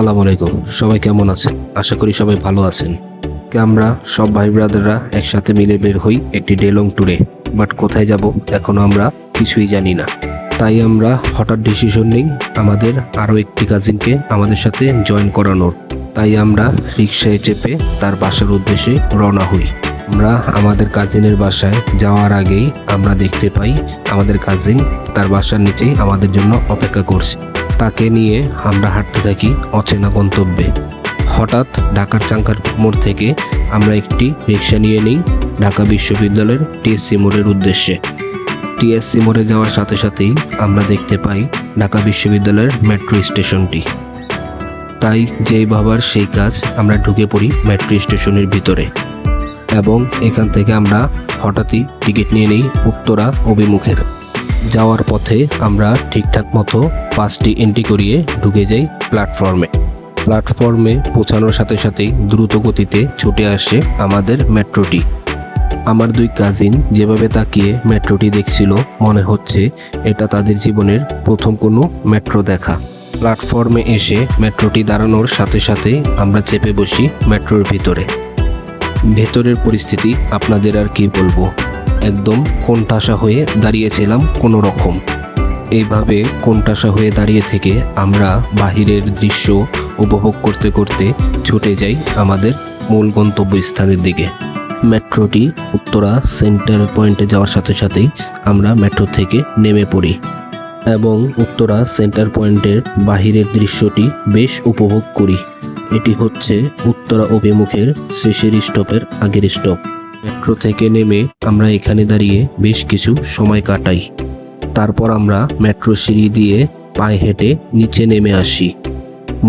আসসালামু আলাইকুম। সবাই কেমন আছেন? আশা করি সবাই ভালো আছেন। আমরা সব ভাই ব্রাদাররা একসাথে মিলে বের হই একটি ডে লং ট্যুরে। বাট কোথায় যাব এখনো আমরা কিছুই জানি না। তাই আমরা হঠাৎ ডিসিশন নিই আমাদের আরও একটি কাজিনকে আমাদের সাথে জয়েন করানোর। তাই আমরা রিকশায় চেপে তার বাসার উদ্দেশ্যে রওনা হই। আমরা আমাদের কাজিনের বাসায় যাওয়ার আগেই আমরা দেখতে পাই আমাদের কাজিন তার বাসার নিচেই আমাদের জন্য অপেক্ষা করছে। তাকে নিয়ে আমরা হাঁটতে থাকি অচেনা গন্তব্যে। হঠাৎ ঢাকার চাঙ্কার মোড় থেকে আমরা একটি রিক্সা নিয়ে নিই ঢাকা বিশ্ববিদ্যালয়ের টিএসসি মোড়ের উদ্দেশ্যে। টিএসসি মোড়ে যাওয়ার সাথে সাথেই আমরা দেখতে পাই ঢাকা বিশ্ববিদ্যালয়ের মেট্রো স্টেশনটি। তাই যেই ভাবার সেই কাজ, আমরা ঢুকে পড়ি মেট্রো স্টেশনের ভিতরে এবং এখান থেকে আমরা হঠাৎই টিকিট নিয়ে নিই উত্তরা অভিমুখের। যাওয়ার পথে আমরা ঠিকঠাক মতো 5টি এন্ট্রি করিয়ে ঢুকে যাই প্ল্যাটফর্মে পৌঁছানোর সাথে সাথেই দ্রুত গতিতে ছুটে আসে আমাদের মেট্রোটি। আমার দুই কাজিন যেভাবে তাকিয়ে মেট্রোটি দেখছিল, মনে হচ্ছে এটা তাদের জীবনের প্রথম কোনো মেট্রো দেখা। প্ল্যাটফর্মে এসে মেট্রোটি দাঁড়ানোর সাথে সাথেই আমরা চেপে বসি মেট্রোর ভেতরের পরিস্থিতি আপনাদের আর কি বলবো, একদম কোণঠাসা হয়ে দাঁড়িয়েছিলাম কোনো রকম। এইভাবে কোণঠাসা হয়ে দাঁড়িয়ে থেকে আমরা বাহিরের দৃশ্য উপভোগ করতে করতে ছুটে যাই আমাদের মূল গন্তব্যস্থানের দিকে। মেট্রোটি উত্তরা সেন্টার পয়েন্টে যাওয়ার সাথে সাথেই আমরা মেট্রো থেকে নেমে পড়ি এবং উত্তরা সেন্টার পয়েন্টের বাহিরের দৃশ্যটি বেশ উপভোগ করি। এটি হচ্ছে উত্তরা অভিমুখের শেষের স্টপের আগের স্টপ। মেট্রো থেকে নেমে আমরা এখানে দাঁড়িয়ে বেশ কিছু সময় কাটাই। তারপর আমরা মেট্রো সিঁড়ি দিয়ে পায়ে হেঁটে নিচে নেমে আসি।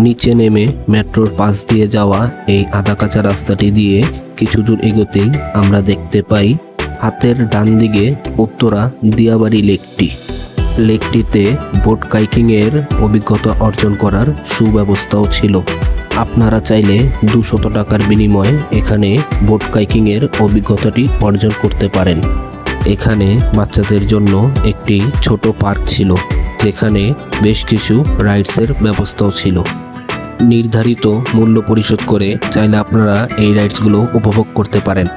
নিচে নেমে মেট্রোর পাশ দিয়ে যাওয়া এই আধা কাঁচা রাস্তাটি দিয়ে কিছু দূর এগোতেই আমরা দেখতে পাই হাতের ডান দিকে উত্তরা দিয়াবাড়ি লেকটিতে বোট কাইকিংয়ের অভিজ্ঞতা অর্জন করার সুব্যবস্থাও ছিল। আপনারা চাইলে 200 টাকার বিনিময়ে এখানে বোট কাইকিংয়ের অভিজ্ঞতাটি অর্জন করতে পারেন। এখানে বাচ্চাদের জন্য একটি ছোট পার্ক ছিল, যেখানে বেশ কিছু রাইডসের ব্যবস্থাও ছিল। নির্ধারিত মূল্য পরিশোধ করে চাইলে আপনারা এই রাইডসগুলো উপভোগ করতে পারেন।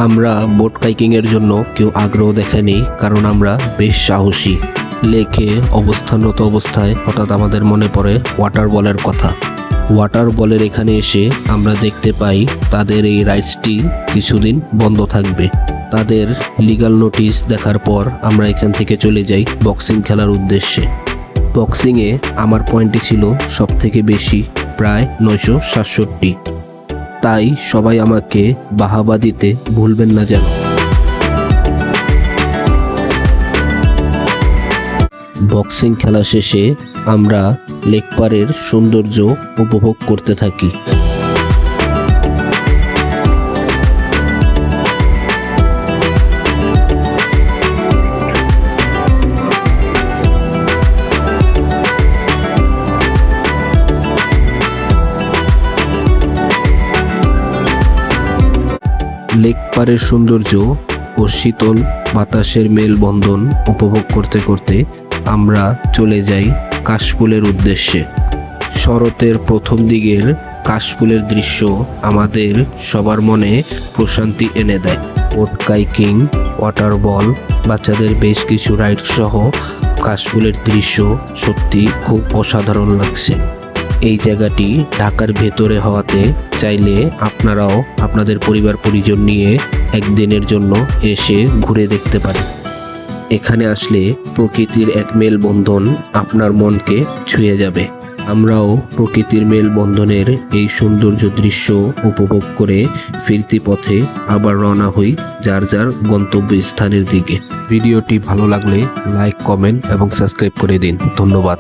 আমরা বোট কাইকিংয়ের জন্য কেউ আগ্রহ দেখাইনি, কারণ আমরা বেশ সাহসী। লেকে অবস্থানরত অবস্থায় হঠাৎ আমাদের মনে পড়ে ওয়াটার বলের কথা। ওয়াটার বলের এখানে এসে আমরা দেখতে পাই তাদের এই রাইডসটি কিছুদিন বন্ধ থাকবে। তাদের লিগ্যাল নোটিশ দেখার পর আমরা এখান থেকে চলে যাই বক্সিং খেলার উদ্দেশ্যে। বক্সিংয়ে আমার পয়েন্টই ছিল সব থেকে বেশি, প্রায় 967। তাই সবাই আমাকে বাহাবা দিতে ভুলবেন না যেন। বক্সিং খেলা শেষে আমরা লেকপাড়ের সৌন্দর্য উপভোগ করতে থাকি। লেকপাড়ের সৌন্দর্য ও শীতল বাতাসের মেলবন্ধন উপভোগ করতে করতে আমরা চলে যাই কাশফুলের উদ্দেশ্যে। শরতের প্রথম দিকের কাশফুলের দৃশ্য আমাদের সবার মনে প্রশান্তি এনে দেয়। বোট কাইকিং, ওয়াটার বল, বাচ্চাদের বেশ কিছু রাইড সহ কাশফুলের দৃশ্য সত্যি খুব অসাধারণ লাগছে। এই জায়গাটি ঢাকার ভেতরে হওয়াতে চাইলে আপনারাও আপনাদের পরিবার পরিজন নিয়ে একদিনের জন্য এসে ঘুরে দেখতে পারেন। এখানে আসলে প্রকৃতির এক মেলবন্ধন আপনার মনকে ছুঁয়ে যাবে। আমরাও প্রকৃতির মেলবন্ধনের এই সৌন্দর্য দৃশ্য উপভোগ করে ফিরতি পথে আবার রওনা হই যার যার গন্তব্যস্থানের দিকে। ভিডিওটি ভালো লাগলে লাইক, কমেন্ট এবং সাবস্ক্রাইব করে দিন। ধন্যবাদ।